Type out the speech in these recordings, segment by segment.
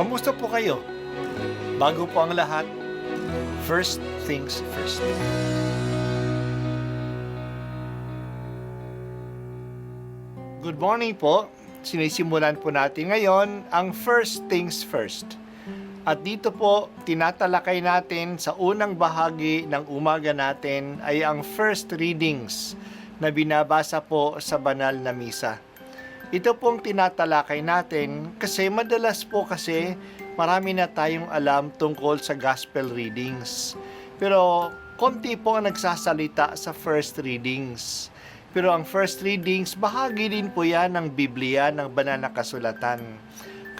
Kamusta po kayo? Bago po ang lahat, first things first. Good morning po. Sinisimulan po natin ngayon ang first things first. At dito po, tinatalakay natin sa unang bahagi ng umaga natin ay ang first readings na binabasa po sa banal na misa. Ito pong tinatalakay natin kasi madalas po kasi marami na tayong alam tungkol sa gospel readings. Pero konti po ang nagsasalita sa first readings. Pero ang first readings, bahagi din po yan ng Biblia, ng banal na kasulatan.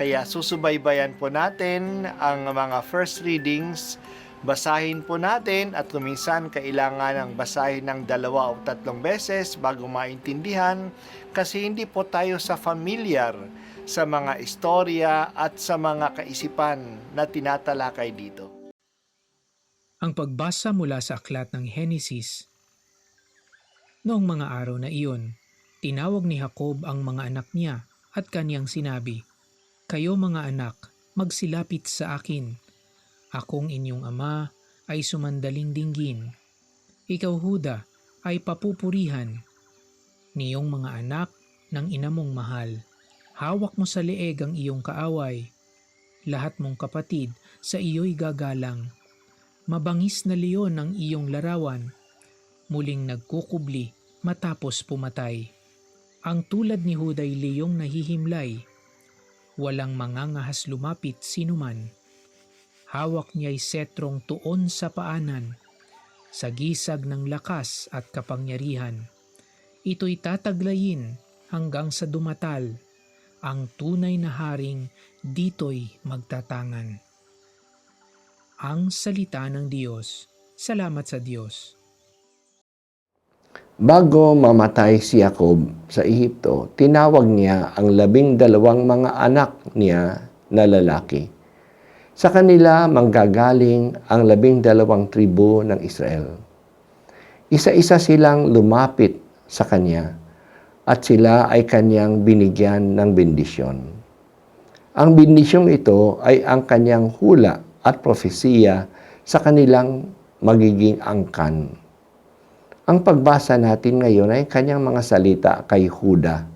Kaya susubaybayan po natin ang mga first readings, basahin po natin at kuminsan kailangan ng basahin ng 2 o 3 beses bago maintindihan kasi hindi po tayo sa familiar sa mga istorya at sa mga kaisipan na tinatalakay dito. Ang pagbasa mula sa aklat ng Henesis. Noong mga araw na iyon, tinawag ni Jacob ang mga anak niya at kaniyang sinabi, "Kayo mga anak, magsilapit sa akin. Akong inyong ama ay sumandaling dinggin. Ikaw, Huda, ay papupurihan. Niyong mga anak ng ina mong mahal. Hawak mo sa leeg ang iyong kaaway. Lahat mong kapatid sa iyo'y gagalang. Mabangis na leon ang iyong larawan. Muling nagkukubli matapos pumatay. Ang tulad ni Huda'y leyong nahihimlay. Walang mangangahas lumapit sinuman. Hawak niya'y setrong tuon sa paanan. Sa gisag ng lakas at kapangyarihan. Ito'y tataglayin hanggang sa dumatal. Ang tunay na haring dito'y magtatangan." Ang salita ng Diyos. Salamat sa Diyos. Bago mamatay si Jacob sa Ehipto, tinawag niya ang 12 mga anak niya na lalaki. Sa kanila manggagaling ang 12 tribo ng Israel. Isa-isa silang lumapit sa kanya at sila ay kanyang binigyan ng bendisyon. Ang bendisyong ito ay ang kanyang hula at propesiya sa kanilang magiging angkan. Ang pagbasa natin ngayon ay kanyang mga salita kay Huda.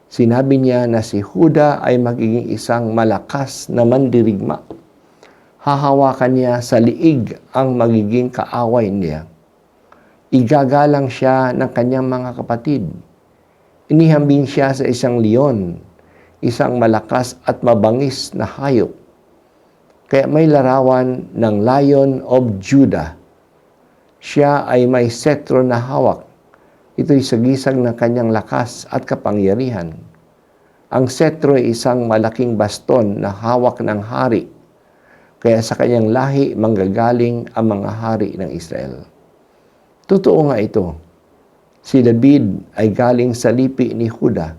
Sinabi niya na si Huda ay magiging isang malakas na mandirigma. Hahawakan niya sa liig ang magiging kaaway niya. Igagalang siya ng kanyang mga kapatid. Inihambing siya sa isang leon, isang malakas at mabangis na hayop. Kaya may larawan ng Lion of Judah. Siya ay may setro na hawak. Ito'y sagisag ng kanyang lakas at kapangyarihan. Ang setro ay isang malaking baston na hawak ng hari. Kaya sa kanyang lahi manggagaling ang mga hari ng Israel. Totoo nga ito. Si David ay galing sa lipi ni Huda.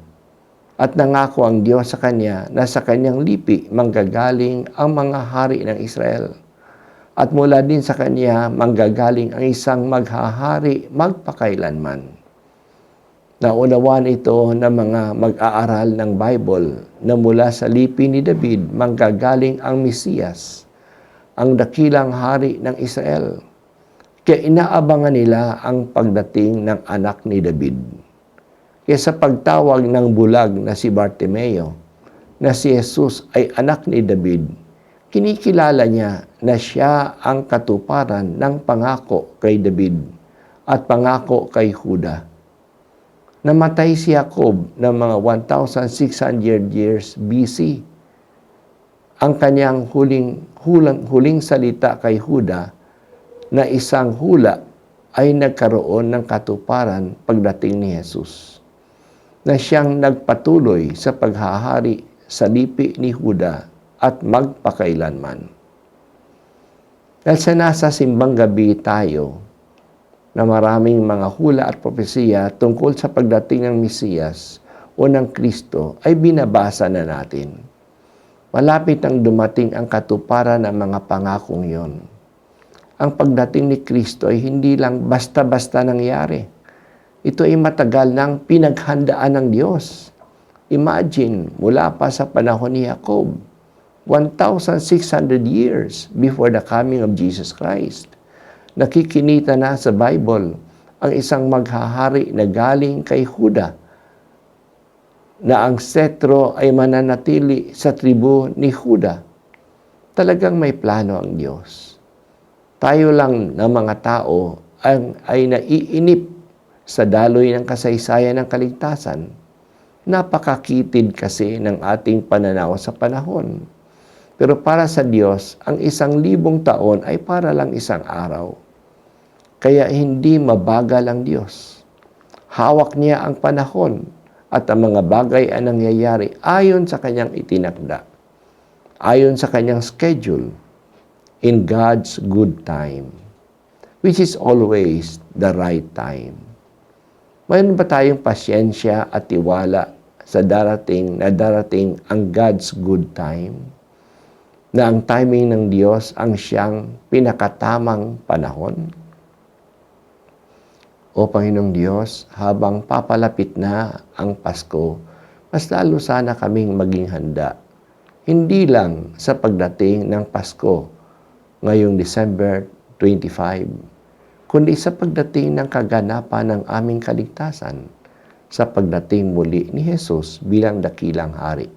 At nangako ang Diyos sa kanya na sa kanyang lipi manggagaling ang mga hari ng Israel. At mula din sa kanya manggagaling ang isang maghahari magpakailanman. Naunawaan ito ng mga mag-aaral ng Bible na mula sa lipi ni David manggagaling ang Mesiyas, ang dakilang hari ng Israel. Kaya inaabangan nila ang pagdating ng anak ni David. Kaya sa pagtawag ng bulag na si Bartimeo, na si Jesus ay anak ni David, kinikilala niya na siya ang katuparan ng pangako kay David at pangako kay Huda. Namatay si Jacob ng mga 1,600 years BC. Ang kanyang huling salita kay Huda na isang hula ay nagkaroon ng katuparan pagdating ni Jesus, na siyang nagpatuloy sa paghahari sa lipi ni Huda at magpakailanman. Dahil sa nasa simbang gabi tayo na maraming mga hula at propesiya tungkol sa pagdating ng Mesiyas o ng Kristo ay binabasa na natin. Malapit nang dumating ang katuparan ng mga pangakong yon. Ang pagdating ni Kristo ay hindi lang basta-basta nangyari. Ito ay matagal nang pinaghandaan ng Diyos. Imagine, mula pa sa panahon ni Jacob, 1,600 years before the coming of Jesus Christ. Nakikinita na sa Bible ang isang maghahari na galing kay Huda na ang setro ay mananatili sa tribu ni Huda. Talagang may plano ang Diyos. Tayo lang na mga tao ay naiinip sa daloy ng kasaysayan ng kaligtasan. Napakakitid kasi ng ating pananaw sa panahon. Pero para sa Diyos, ang 1,000 taon ay para lang isang araw. Kaya hindi mabagal ang Diyos. Hawak niya ang panahon at ang mga bagay ay nangyayari ayon sa kanyang itinakda, ayon sa kanyang schedule, in God's good time, which is always the right time. Mayroon ba tayong pasyensya at tiwala sa darating ang God's good time? Na ang timing ng Diyos ang siyang pinakatamang panahon? O Panginoong Diyos, habang papalapit na ang Pasko, mas lalo sana kaming maging handa. Hindi lang sa pagdating ng Pasko ngayong December 25, kundi sa pagdating ng kaganapan ng aming kaligtasan, sa pagdating muli ni Jesus bilang dakilang hari.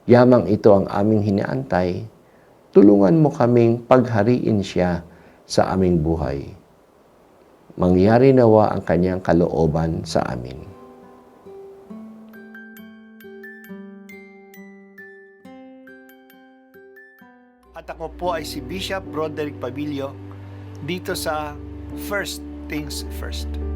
Yamang ito ang aming hinaantay, tulungan mo kaming paghariin siya sa aming buhay. Mangyari nawa ang kanyang kalooban sa amin. At ako po ay si Bishop Broderick Pabilio dito sa First Things First.